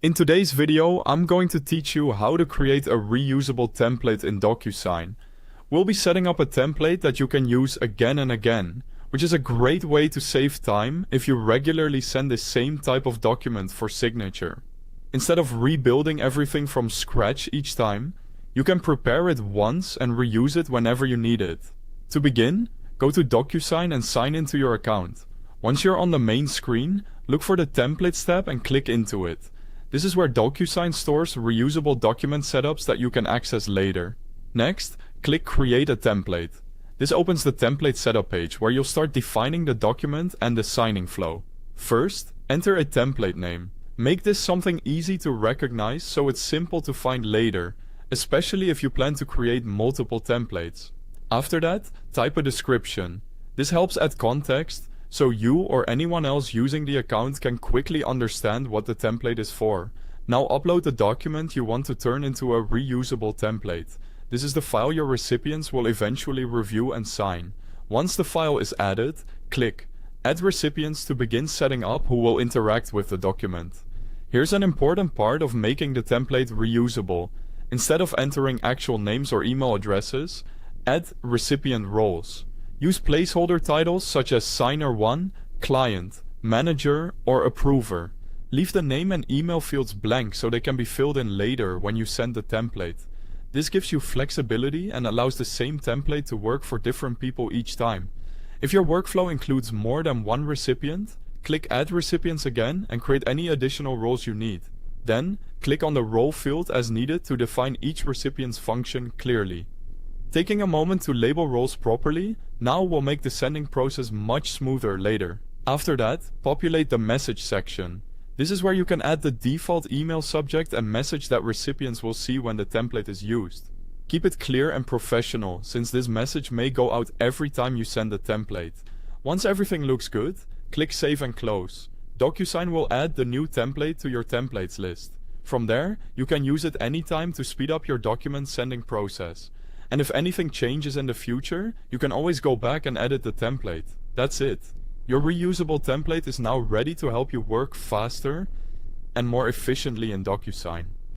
In today's video, I'm going to teach you how to create a reusable template in DocuSign. We'll be setting up a template that you can use again and again, which is a great way to save time if you regularly send the same type of document for signature. Instead of rebuilding everything from scratch each time, you can prepare it once and reuse it whenever you need it. To begin, go to DocuSign and sign into your account. Once you're on the main screen, look for the Templates tab and click into it. This is where DocuSign stores reusable document setups that you can access later. Next, click Create a Template. This opens the template setup page where you'll start defining the document and the signing flow. First, enter a template name. Make this something easy to recognize so it's simple to find later, especially if you plan to create multiple templates. After that, type a description. This helps add context, so you or anyone else using the account can quickly understand what the template is for. Now upload the document you want to turn into a reusable template. This is the file your recipients will eventually review and sign. Once the file is added, click Add Recipients to begin setting up who will interact with the document. Here's an important part of making the template reusable. Instead of entering actual names or email addresses, add recipient roles. Use placeholder titles such as Signer 1, Client, Manager, or Approver. Leave the name and email fields blank so they can be filled in later when you send the template. This gives you flexibility and allows the same template to work for different people each time. If your workflow includes more than one recipient, click Add Recipients again and create any additional roles you need. Then, click on the role field as needed to define each recipient's function clearly. Taking a moment to label roles properly now will make the sending process much smoother later. After that, populate the message section. This is where you can add the default email subject and message that recipients will see when the template is used. Keep it clear and professional, since this message may go out every time you send the template. Once everything looks good, click Save and Close. DocuSign will add the new template to your templates list. From there, you can use it anytime to speed up your document sending process. And if anything changes in the future, you can always go back and edit the template. That's it. Your reusable template is now ready to help you work faster and more efficiently in DocuSign.